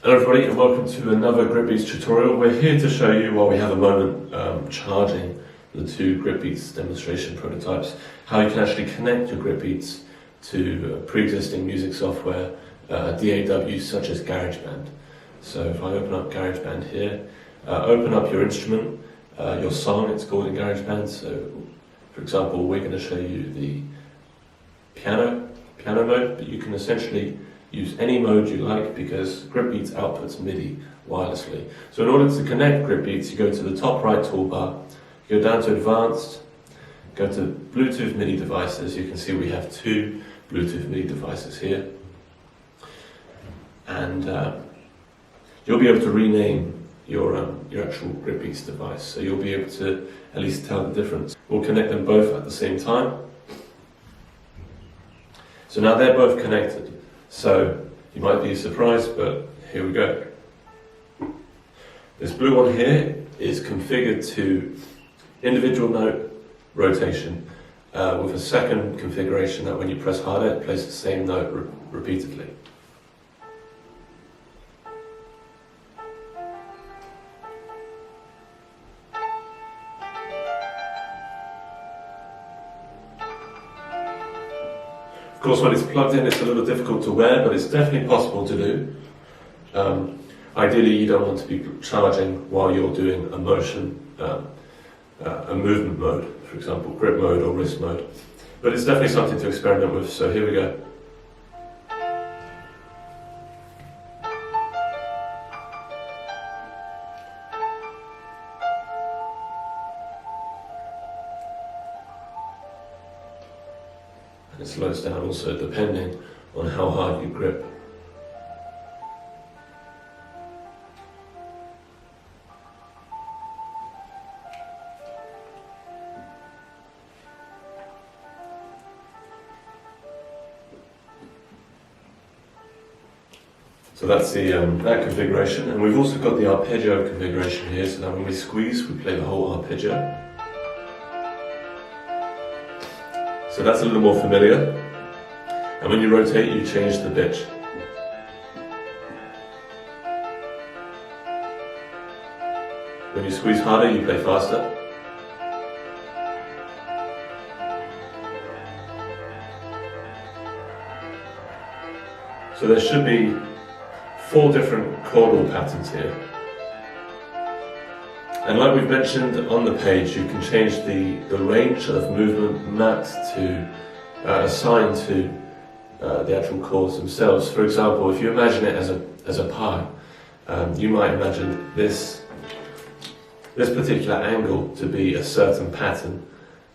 Hello everybody and welcome to another GripBeats tutorial. We're here to show you, while we have a moment, charging the two GripBeats demonstration prototypes, how you can actually connect your GripBeats to pre-existing music software, DAWs such as GarageBand. So if I open up GarageBand here, open up your instrument, your song, it's called in GarageBand. So for example, we're going to show you the piano mode, but you can essentially use any mode you like because GripBeats outputs MIDI wirelessly. So in order to connect GripBeats, you go to the top right toolbar, you go down to Advanced, go to Bluetooth MIDI devices. You can see we have two Bluetooth MIDI devices here. And you'll be able to rename your actual GripBeats device. So you'll be able to at least tell the difference. We'll connect them both at the same time. So now they're both connected. So you might be surprised, but here we go. This blue one here is configured to individual note rotation with a second configuration that when you press harder, it plays the same note repeatedly. Of course, when it's plugged in, it's a little difficult to wear, but it's definitely possible to do. Ideally, you don't want to be charging while you're doing a motion, a movement mode, for example, grip mode or wrist mode. But it's definitely something to experiment with, so here we go. And it slows down also depending on how hard you grip. So that's the that configuration, and we've also got the arpeggio configuration here, so that when we squeeze, we play the whole arpeggio. So that's a little more familiar. And when you rotate, you change the pitch. When you squeeze harder, you play faster. So there should be 4 different chordal patterns here. And like we've mentioned on the page, you can change the range of movement mapped to, assigned to the actual chords themselves. For example, if you imagine it as a pie, you might imagine this particular angle to be a certain pattern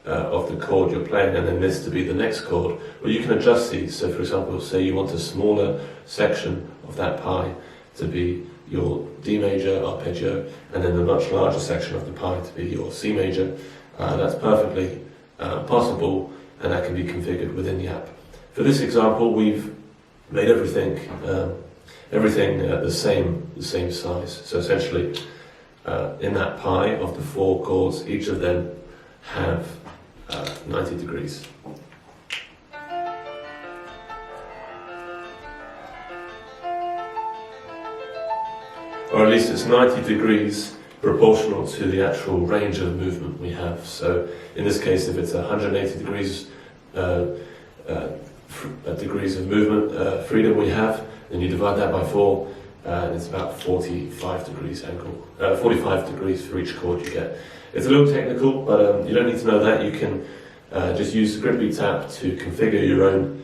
of the chord you're playing, and then this to be the next chord. Well, you can adjust these. So for example, say you want a smaller section of that pie to be your D major arpeggio, and then the much larger section of the pie to be your C major. That's perfectly possible, and that can be configured within the app. For this example, we've made everything the same size. So essentially, in that pie of the 4 chords, each of them have 90 degrees. Or at least it's 90 degrees proportional to the actual range of movement we have. So in this case, if it's 180 degrees degrees of movement freedom we have, then you divide that by 4, and it's about 45 degrees angle, 45 degrees for each chord you get. It's a little technical, but you don't need to know that. You can just use the GripBeats app to configure your own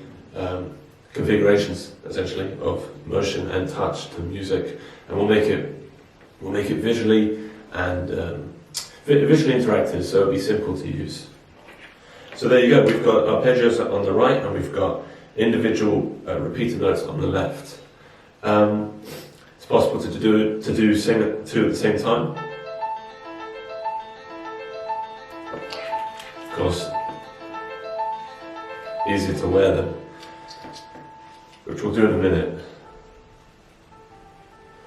configurations, essentially, of motion and touch to music, and we'll make it visually and visually interactive, so it'll be simple to use. So there you go. We've got arpeggios on the right, and we've got individual repeater notes on the left. It's possible to sing it 2 at the same time. Of course, easier to wear them, which we'll do in a minute.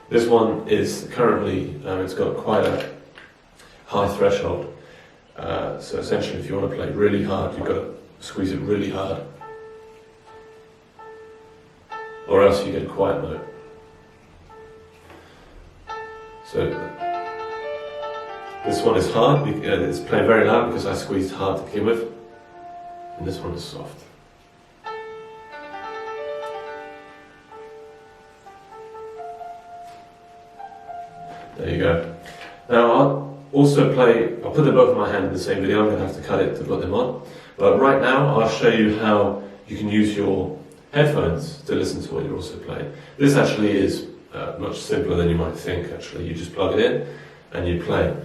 This one is currently, it's got quite a high threshold. So essentially, if you want to play really hard, you've got to squeeze it really hard, or else you get a quiet note. So this one is hard, it's playing very loud because I squeezed hard to begin with, and this one is soft. There you go. Now I'll put them both in my hand in the same video. I'm going to have to cut it to put them on. But right now I'll show you how you can use your headphones to listen to what you're also playing. This actually is much simpler than you might think. Actually, you just plug it in and you play.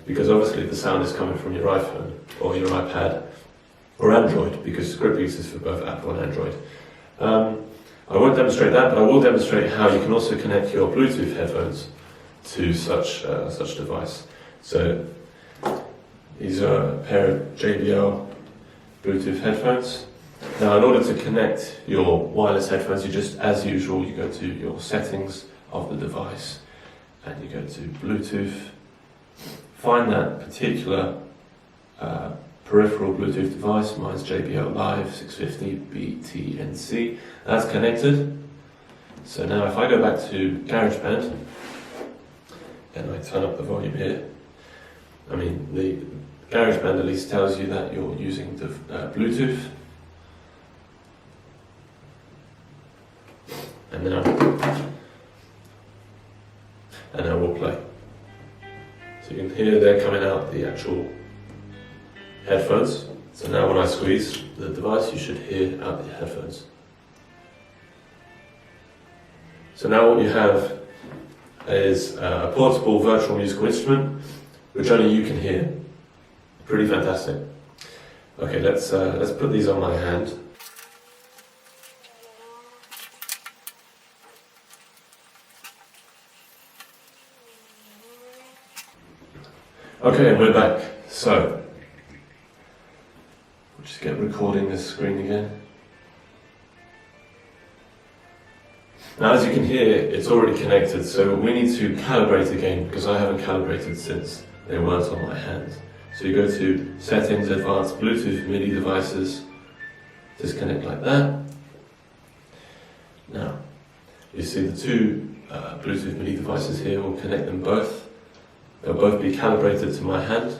Because obviously the sound is coming from your iPhone or your iPad or Android, because GripBeats is for both Apple and Android. I won't demonstrate that, but I will demonstrate how you can also connect your Bluetooth headphones to such device. So these are a pair of JBL Bluetooth headphones. Now in order to connect your wireless headphones, you just, as usual, you go to your settings of the device and you go to Bluetooth, find that particular peripheral Bluetooth device. Mine's JBL Live 650 BTNC. That's connected. So now if I go back to GarageBand and I turn up the volume here, I mean the GarageBand at least tells you that you're using the Bluetooth. And now we'll play. So you can hear they're coming out the actual headphones. So now when I squeeze the device, you should hear out the headphones. So now what you have is a portable virtual musical instrument, which only you can hear. Pretty fantastic. Okay, let's put these on my hand. Okay, and we're back. So we'll just get recording this screen again. Now as you can hear, it's already connected, so we need to calibrate again, because I haven't calibrated since they weren't on my hand. So you go to Settings, Advanced Bluetooth MIDI Devices, disconnect like that. Now, you see the two Bluetooth MIDI devices here, we'll connect them both. They'll both be calibrated to my hand.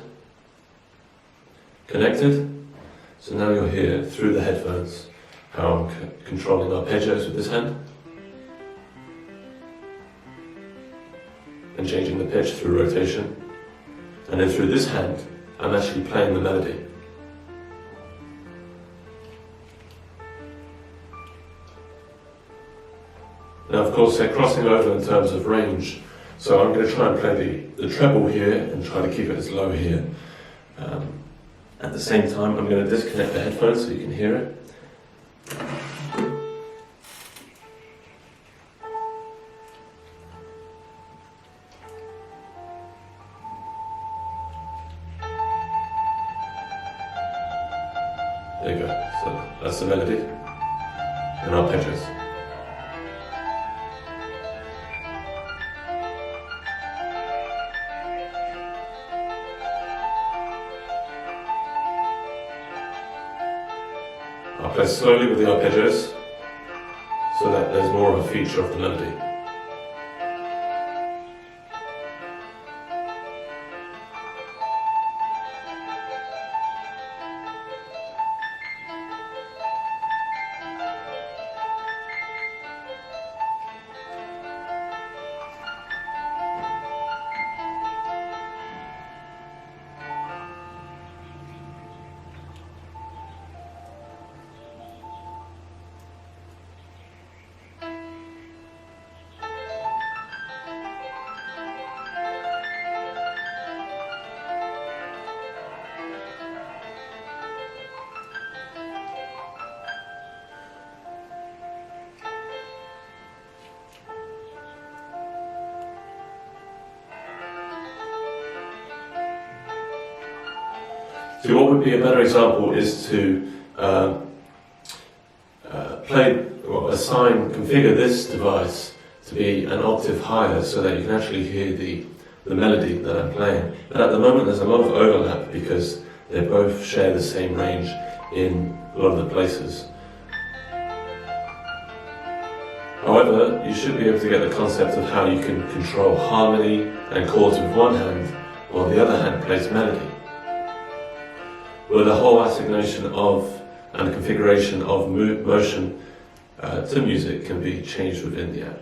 Connected. So now you'll hear through the headphones how I'm controlling arpeggios with this hand. And changing the pitch through rotation. And then through this hand, I'm actually playing the melody. Now of course they're crossing over in terms of range, so I'm going to try and play the treble here and try to keep it as low here. At the same time I'm going to disconnect the headphones so you can hear it. There you go, so that's the melody and arpeggios. I'll play slowly with the arpeggios so that there's more of a feature of the melody. So what would be a better example is to configure this device to be an octave higher so that you can actually hear the melody that I'm playing. But at the moment there's a lot of overlap because they both share the same range in a lot of the places. However, you should be able to get the concept of how you can control harmony and chords with one hand while the other hand plays melody, where the whole assignation of and configuration of motion to music can be changed within the app.